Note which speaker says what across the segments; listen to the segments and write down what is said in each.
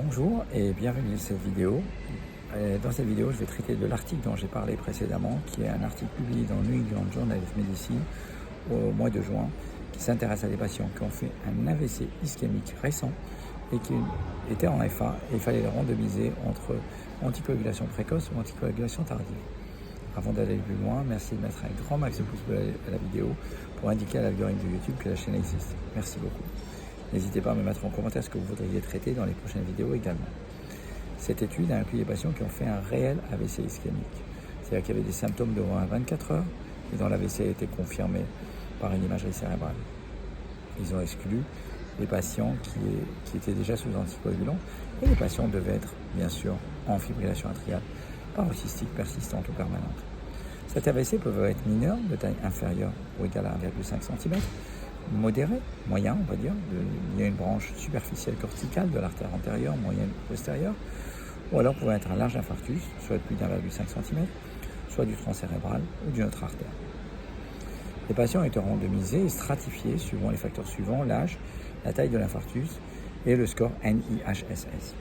Speaker 1: Bonjour et bienvenue dans cette vidéo. Dans cette vidéo, je vais traiter de l'article dont j'ai parlé précédemment, qui est un article publié dans New England Journal of Medicine au mois de juin, qui s'intéresse à des patients qui ont fait un AVC ischémique récent et qui étaient en FA et il fallait les randomiser entre anticoagulation précoce ou anticoagulation tardive. Avant d'aller plus loin, merci de mettre un grand max de pouces bleus à la vidéo pour indiquer à l'algorithme de YouTube que la chaîne existe. Merci beaucoup. N'hésitez pas à me mettre en commentaire ce que vous voudriez traiter dans les prochaines vidéos également. Cette étude a inclus des patients qui ont fait un réel AVC ischémique. C'est-à-dire qu'il y avait des symptômes de 20 à 24 heures et dont l'AVC a été confirmé par une imagerie cérébrale. Ils ont exclu les patients qui étaient déjà sous anticoagulants et les patients devaient être, bien sûr, en fibrillation atriale paroxystique persistante ou permanente. Cet AVC peut être mineur, de taille inférieure ou égale à 1,5 cm, modéré, moyen, on va dire. Il y a une branche superficielle corticale de l'artère antérieure, moyenne ou postérieure, ou alors pouvait être un large infarctus, soit de plus d'1,5 cm, soit du tronc cérébral ou d'une autre artère. Les patients étaient randomisés et stratifiés suivant les facteurs suivants: l'âge, la taille de l'infarctus et le score NIHSS.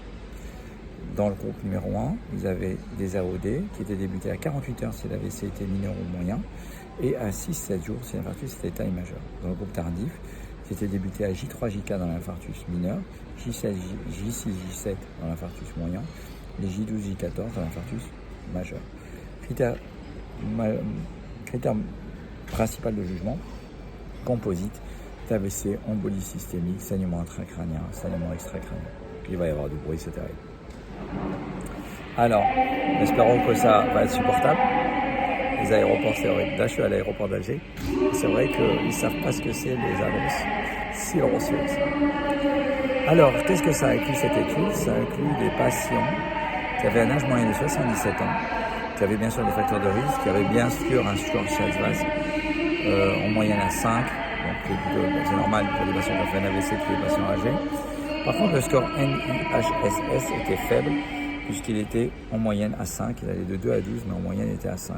Speaker 1: Dans le groupe numéro 1, ils avaient des AOD qui étaient débutés à 48 heures si l'AVC était mineur ou moyen, et à 6-7 jours si l'infarctus était taille majeure. Dans le groupe tardif, qui était débuté à J3-J4 dans l'infarctus mineur, J6-J7 dans l'infarctus moyen, et J12-J14 dans l'infarctus majeur. Critère principal de jugement: composite, AVC, embolie systémique, saignement intracrânien, saignement extracrânien. Il va y avoir du bruit, c'est terrible. Alors, espérons que ça va être supportable. Les aéroports, c'est horrible. Là, je suis à l'aéroport d'Alger. C'est vrai qu'ils ne savent pas ce que c'est les annonces silencieuses. Alors, qu'est-ce que ça inclut cette étude? Ça inclut des patients qui avaient un âge moyen de 77 ans, qui avaient bien sûr des facteurs de risque, qui avaient bien sûr un score CHA2DS en moyenne à 5. Donc, c'est normal pour les patients qui ont fait un AVC que les patients âgés. Par contre, le score NIHSS était faible, puisqu'il était en moyenne à 5. Il allait de 2 à 12, mais en moyenne, il était à 5.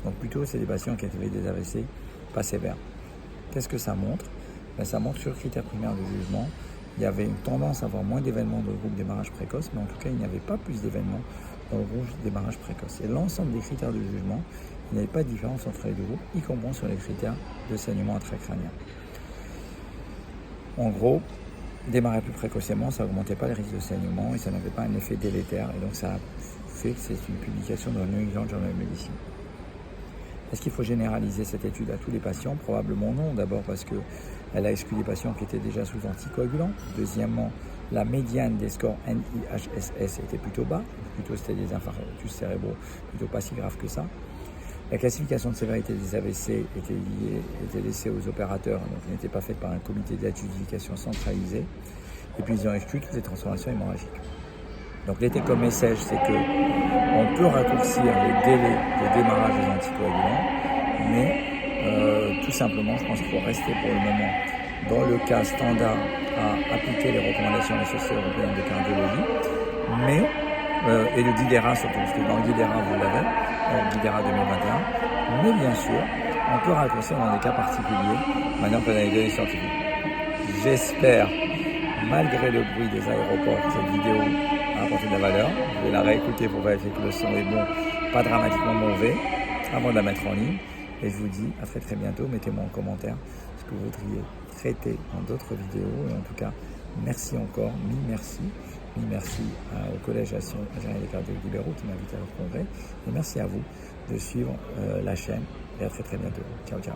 Speaker 1: Donc plutôt, c'est des patients qui avaient des AVC pas sévères. Qu'est-ce que ça montre? Ça montre sur le critère primaire de jugement, il y avait une tendance à avoir moins d'événements dans le groupe démarrage précoce, mais en tout cas, il n'y avait pas plus d'événements dans le groupe démarrage précoce. Et l'ensemble des critères de jugement, il n'y avait pas de différence entre les deux groupes, y compris sur les critères de saignement intracrânien. En gros, démarrer plus précocement, ça n'augmentait pas les risques de saignement et ça n'avait pas un effet délétère. Et donc, ça a fait que c'est une publication dans le New England Journal of Medicine. Est-ce qu'il faut généraliser cette étude à tous les patients? Probablement non. D'abord parce qu'elle a exclu les patients qui étaient déjà sous anticoagulants. Deuxièmement, la médiane des scores NIHSS était plutôt bas. Plutôt, c'était des infarctus cérébraux plutôt pas si graves que ça. La classification de sévérité des AVC était laissée aux opérateurs, donc elle n'était pas faite par un comité d'adjudication centralisé. Et puis ils ont exclu toutes les transformations hémorragiques. Donc les take-home message, c'est qu'on peut raccourcir les délais de démarrage des anticoagulants, mais tout simplement, je pense qu'il faut rester pour le moment dans le cas standard à appliquer les recommandations de la Société européenne de cardiologie, et le GUIDERA surtout, parce que dans le GUIDERA, vous l'avez, le GUIDERA 2021, mais bien sûr, on peut raccourcir dans des cas particuliers, maintenant qu'on a les données scientifiques. J'espère, malgré le bruit des aéroports, que cette vidéo a apporté de la valeur. Je vais la réécouter pour vérifier que le son est bon, pas dramatiquement mauvais, avant de la mettre en ligne. Et je vous dis à très très bientôt. Mettez-moi en commentaire ce que vous voudriez traiter dans d'autres vidéos. Et en tout cas, merci encore, mille merci. Mille merci au Collège algérien des cardiologues libéraux qui m'invite à leur congrès. Et merci à vous de suivre la chaîne. Et à très très bientôt. Ciao, ciao.